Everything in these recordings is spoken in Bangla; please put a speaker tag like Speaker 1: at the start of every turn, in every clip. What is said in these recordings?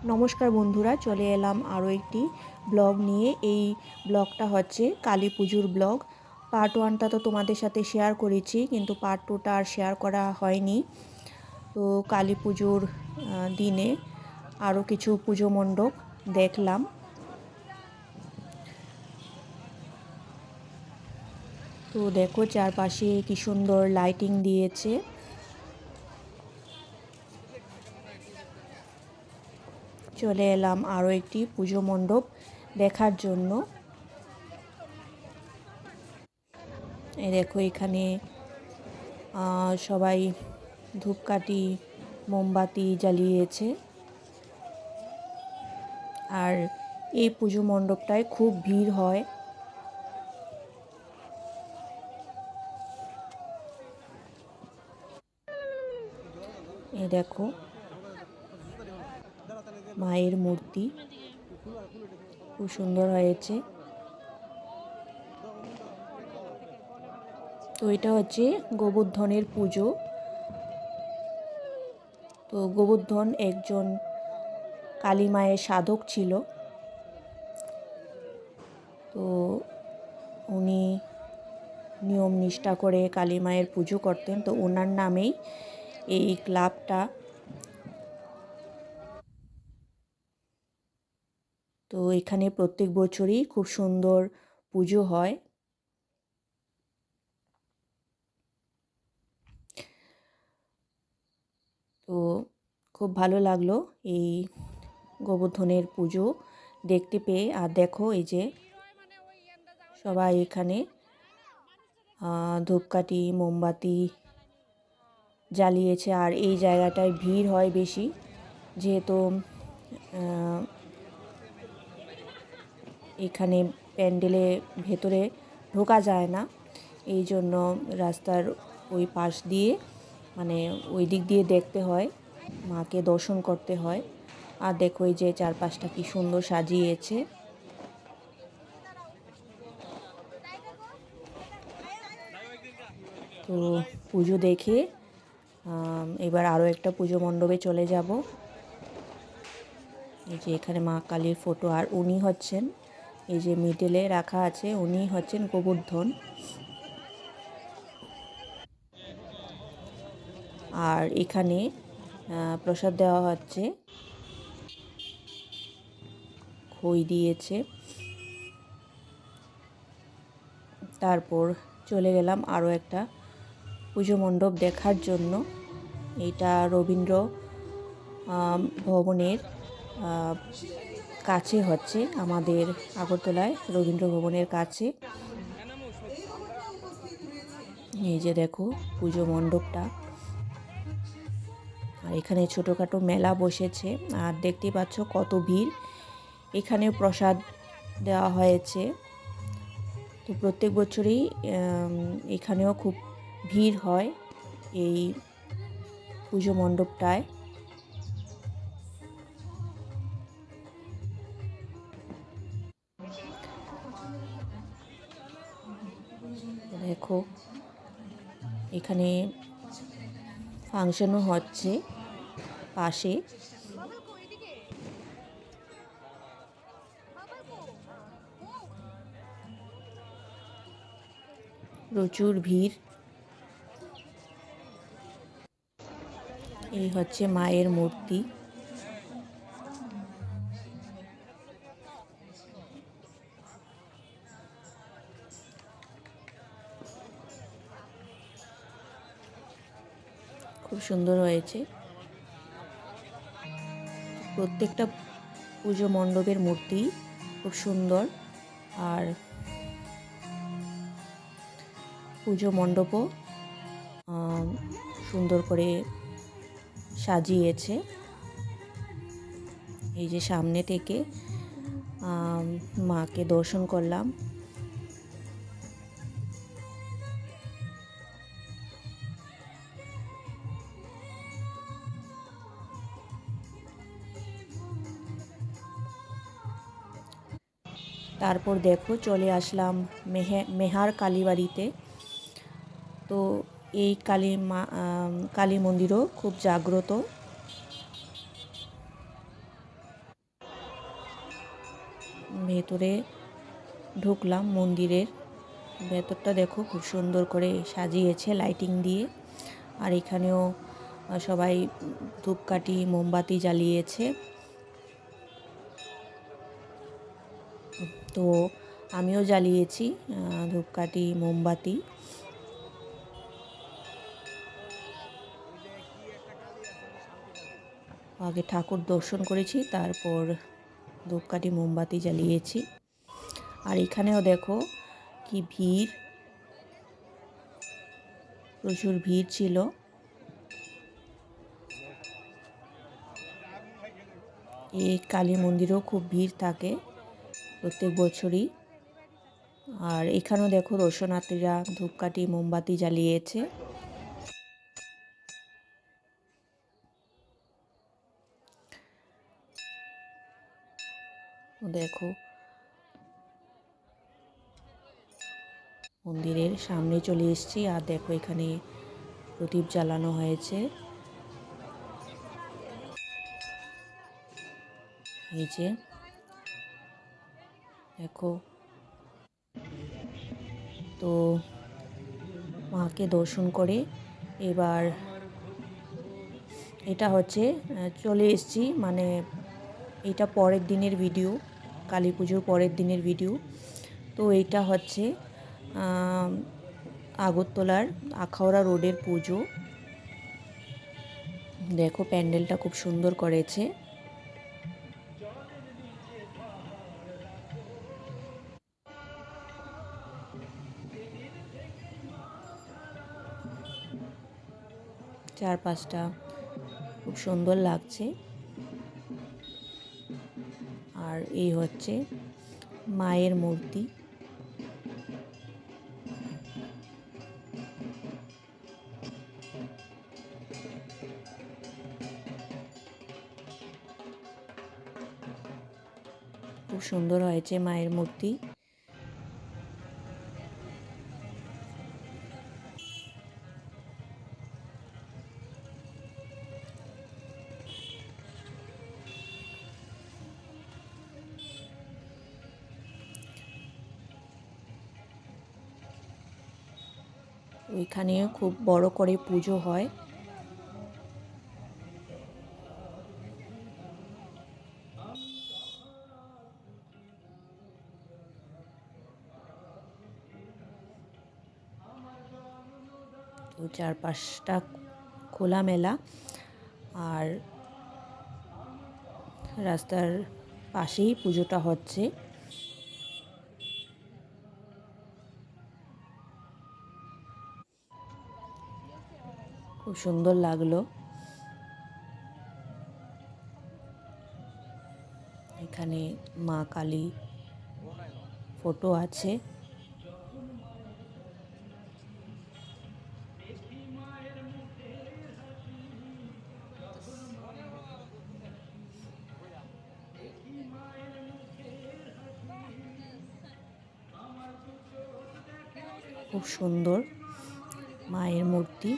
Speaker 1: নমস্কার বন্ধুরা, চলে এলাম আরও একটি ব্লগ নিয়ে। এই ব্লগটা হচ্ছে কালী পুজোর ব্লগ। পার্ট 1টা তো তোমাদের সাথে শেয়ার করেছি, কিন্তু পার্ট 2টা আর শেয়ার করা হয়নি। তো কালী পুজোর দিনে আরও কিছু পুজো মণ্ডপ দেখলাম। তো দেখো চারপাশে কি সুন্দর লাইটিং দিয়েছে। চলে এলাম আরও একটি পুজো মণ্ডপ দেখার জন্য। এই দেখো এখানে সবাই ধূপকাঠি মোমবাতি জ্বালিয়েছে। আর এই পুজো মণ্ডপটায় খুব ভিড় হয়। এই দেখো মায়ের মূর্তি খুব সুন্দর হয়েছে। তো এটা হচ্ছে গোবর্ধনের পুজো। তো গোবর্ধন একজন কালী মায়ের সাধক ছিল। তো উনি নিয়ম নিষ্ঠা করে কালী মায়ের পুজো করতেন। তো ওনার নামেই এই ক্লাবটা। তো এখানে প্রত্যেক বছরই খুব সুন্দর পুজো হয়। তো খুব ভালো লাগলো এই গোবর্ধনের পুজো দেখতে পেয়ে। আর দেখো এই যে সবাই এখানে ধূপকাঠি মোমবাতি জ্বালিয়েছে। আর এই জায়গাটায় ভিড় হয় বেশি, যেহেতু এখানে প্যান্ডেলে ভেতরে ঢোকা যায় না। এই জন্য রাস্তার ওই পাশ দিয়ে, মানে ওই দিক দিয়ে দেখতে হয়, মাকে দর্শন করতে হয়। আর দেখো এই যে চারপাশটা কি সুন্দর সাজিয়েছে। তো পুজো দেখে এবার আরও একটা পুজো মণ্ডপে চলে যাব। এই যে এখানে মা কালীর ফটো। আর উনি হচ্ছেন, এই যে মিডলে রাখা আছে, উনি হচ্ছেন গোবর্ধন। আর এখানে প্রসাদ দেওয়া হচ্ছে, খই দিয়েছে। তারপর চলে গেলাম আরও একটা পুজো মণ্ডপ দেখার জন্য। এটা রবীন্দ্র ভবনের কাছে হচ্ছে, আমাদের আগরতলায় রবীন্দ্র ভবনের কাছে। এই যে দেখো পুজো মণ্ডপটা। আর এখানে ছোটোখাটো মেলা বসেছে। আর দেখতেই পাচ্ছ কত ভিড়। এখানেও প্রসাদ দেওয়া হয়েছে। তো প্রত্যেক বছরই এখানেও খুব ভিড় হয় এই পুজো মণ্ডপটায়। দেখো এখানে ফাংশনও হচ্ছে পাশে। প্রচুর ভিড়। এই হচ্ছে মায়ের মূর্তি। খুব সুন্দর হয়েছে। প্রত্যেকটা পুজো মণ্ডপের মূর্তি খুব সুন্দর। আর পুজো মণ্ডপও সুন্দর করে সাজিয়েছে। এই যে সামনে থেকে মাকে দর্শন করলাম। তারপর দেখো চলে আসলাম মেহার কালীবাড়িতে। তো এই কালী মন্দিরও খুব জাগ্রত। ভেতরে ঢুকলাম। মন্দিরের ভেতরটা দেখো খুব সুন্দর করে সাজিয়েছে লাইটিং দিয়ে। আর এখানেও সবাই ধূপকাঠি মোমবাতি জ্বালিয়েছে। তো আমিও জ্বালিয়েছি ধূপকাঠি মোমবাতি। আগে ঠাকুর দর্শন করেছি, তারপর ধূপকাঠি মোমবাতি জ্বালিয়েছি। আর এখানেও দেখো কি ভিড়, প্রচুর ভিড় ছিল। এই কালী মন্দিরেও খুব ভিড় থাকে প্রত্যেক বছরই। আর এখানেও দেখো দর্শনার্থীরা ধূপকাঠি মোমবাতি জ্বালিয়েছে। দেখো মন্দিরের সামনে চলে এসেছি। আর দেখো এখানে প্রদীপ জ্বালানো হয়েছে। এই যে দেখো, তো মাকে দর্শন করে এবার এটা হচ্ছে চলে এসেছি, মানে এটা পরের দিনের ভিডিও, কালী পুজোর পরের দিনের ভিডিও। তো এইটা হচ্ছে আগরতলার আখাউড়া রোডের পুজো। দেখো প্যান্ডেলটা খুব সুন্দর করেছে। চারপাশটা খুব সুন্দর লাগছে। আর এই হচ্ছে মায়ের মূর্তি। খুব সুন্দর হয়েছে মায়ের মূর্তি। ওইখানে খুব বড় করে পুজো হয়। তো চারপাশটা খোলামেলা। আর রাস্তার পাশেই পুজোটা হচ্ছে। খুব সুন্দর লাগলো। এখানে মা কালী ফটো আছে। খুব সুন্দর মায়ের মূর্তি।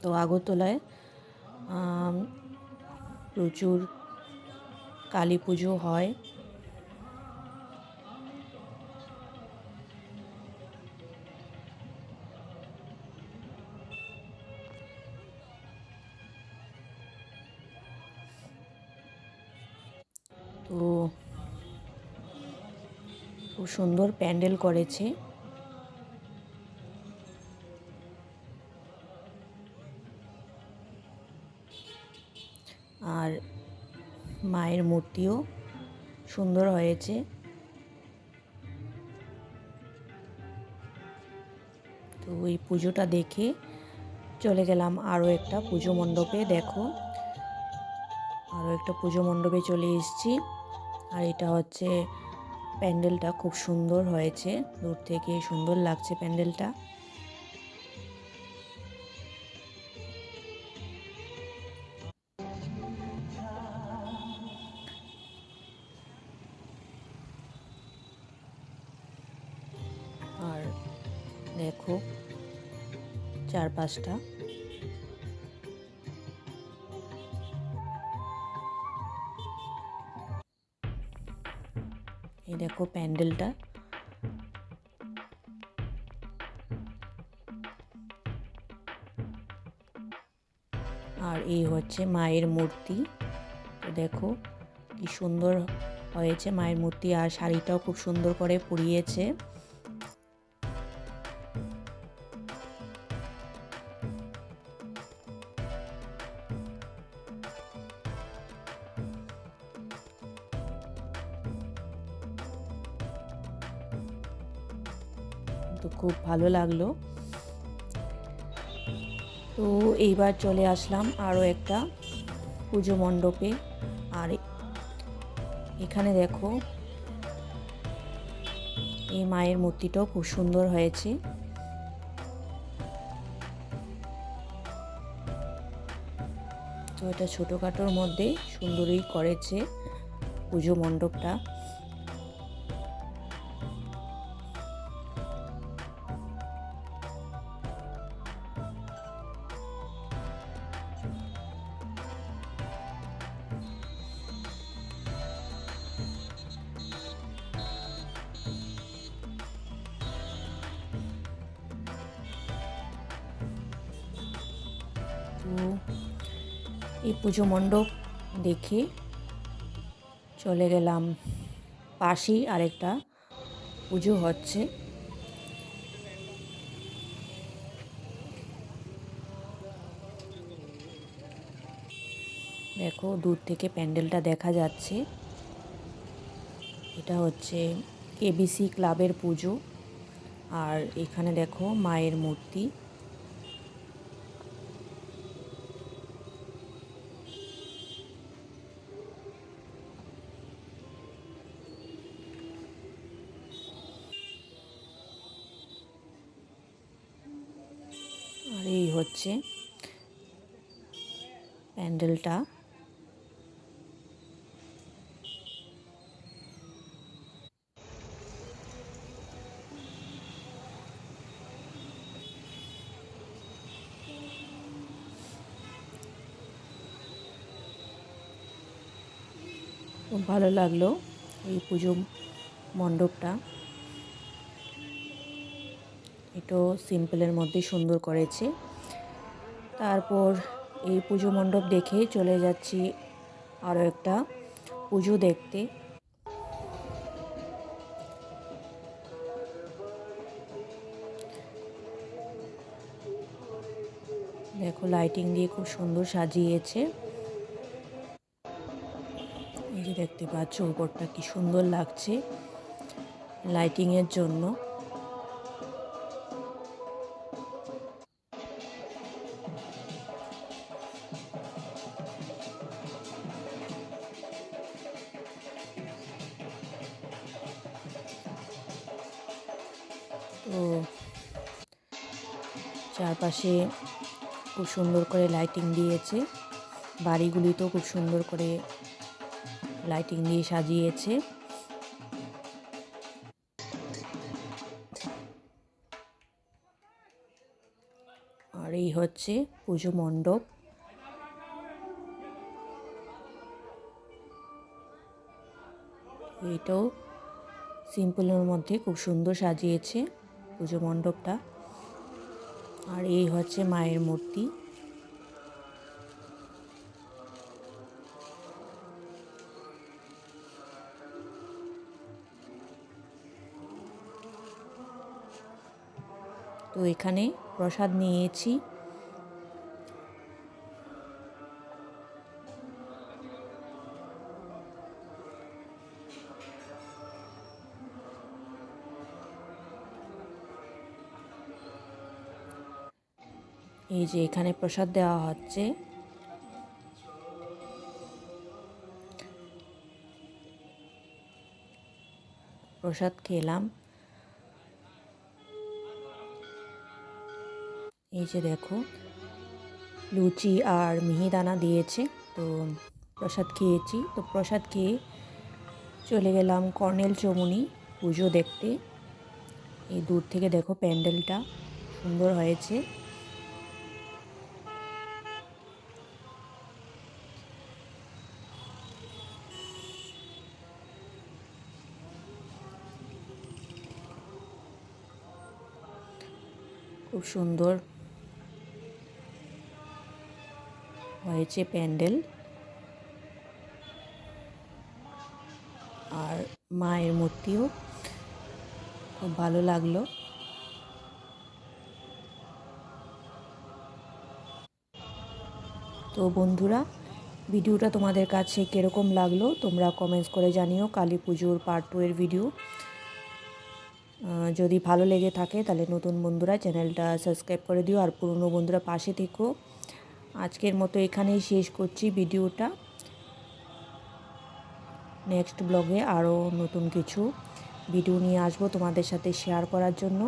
Speaker 1: তো আগরতলায় প্রচুর কালী পুজো হয়। তো খুব সুন্দর প্যান্ডেল করেছে। আর মায়ের মূর্তিও সুন্দর হয়েছে। তো এই পুজোটা দেখে চলে গেলাম আরও একটা পুজো মণ্ডপে। দেখো আরও একটা পুজো মণ্ডপে চলে এসেছি। আর এটা হচ্ছে প্যান্ডেলটা খুব সুন্দর হয়েছে, দূর থেকে সুন্দর লাগছে প্যান্ডেলটা। আর দেখো চারপাশটা। এই দেখো প্যান্ডেলটা। আর এই হচ্ছে মায়ের মূর্তি। তো দেখো কি সুন্দর হয়েছে মায়ের মূর্তি, আর শাড়িটাও খুব সুন্দর করে পরিয়েছে। তো খুব ভালো লাগলো। তো এইবার চলে আসলাম আরও একটা পুজো মণ্ডপে। আর এখানে দেখো এই মায়ের মূর্তিটাও খুব সুন্দর হয়েছে। তো এটা ছোটোখাটোর মধ্যে সুন্দরই করেছে পুজো মণ্ডপটা। তো এই পুজো মণ্ডপ দেখে চলে গেলাম পাশেই আরেকটা পুজো হচ্ছে। দেখো দূর থেকে প্যান্ডেলটা দেখা যাচ্ছে। এটা হচ্ছে কেবিসি ক্লাবের পুজো। আর এখানে দেখো মায়ের মূর্তি। আর এই হচ্ছে প্যান্ডেলটা। খুব ভালো লাগলো এই পুজো মণ্ডপটা। এটাও সিম্পলের মধ্যে সুন্দর করেছে। তারপর এই পুজো মণ্ডপ দেখে চলে যাচ্ছি আরও একটা পুজো দেখতে। দেখো লাইটিং দিয়ে খুব সুন্দর সাজিয়েছে। এই যে দেখতে পাচ্ছ উপরটা কি সুন্দর লাগছে লাইটিংয়ের জন্য। তো চারপাশে খুব সুন্দর করে লাইটিং দিয়েছে। বাড়িগুলিতেও খুব সুন্দর করে লাইটিং দিয়ে সাজিয়েছে। আর এই হচ্ছে পুজো মণ্ডপ। এটাও সিম্পলের মধ্যে খুব সুন্দর সাজিয়েছে পুজো মণ্ডপটা। আর এই হচ্ছে মায়ের মূর্তি। তো এখানে প্রসাদ নিয়েছি। এই যে এখানে প্রসাদ দেওয়া হচ্ছে। প্রসাদ খেলাম। এই যে দেখো লুচি আর মিহিদানা দিয়েছে। তো প্রসাদ খেয়েছি। তো প্রসাদ খেয়ে চলে গেলাম কর্নেল চৌমুহনী পুজো দেখতে। এই দূর থেকে দেখো প্যান্ডেলটা সুন্দর হয়েছে। খুব সুন্দর হয়েছে প্যান্ডেল। আর মায়ের মূর্তিও খুব ভালো লাগলো। তো বন্ধুরা, ভিডিওটা তোমাদের কাছে কীরকম লাগলো তোমরা কমেন্টস করে জানিও। কালী পুজোর পার্ট 2 এর ভিডিও যদি ভালো লেগে থাকে তাহলে নতুন বন্ধুরা চ্যানেলটা সাবস্ক্রাইব করে দিও, আর পুরনো বন্ধুরা পাশে থেকো। আজকের মতো এখানেই শেষ করছি ভিডিওটা। নেক্সট ব্লগে আরও নতুন কিছু ভিডিও নিয়ে আসবো তোমাদের সাথে শেয়ার করার জন্য।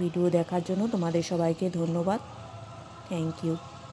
Speaker 1: ভিডিও দেখার জন্য তোমাদের সবাইকে ধন্যবাদ। Thank you.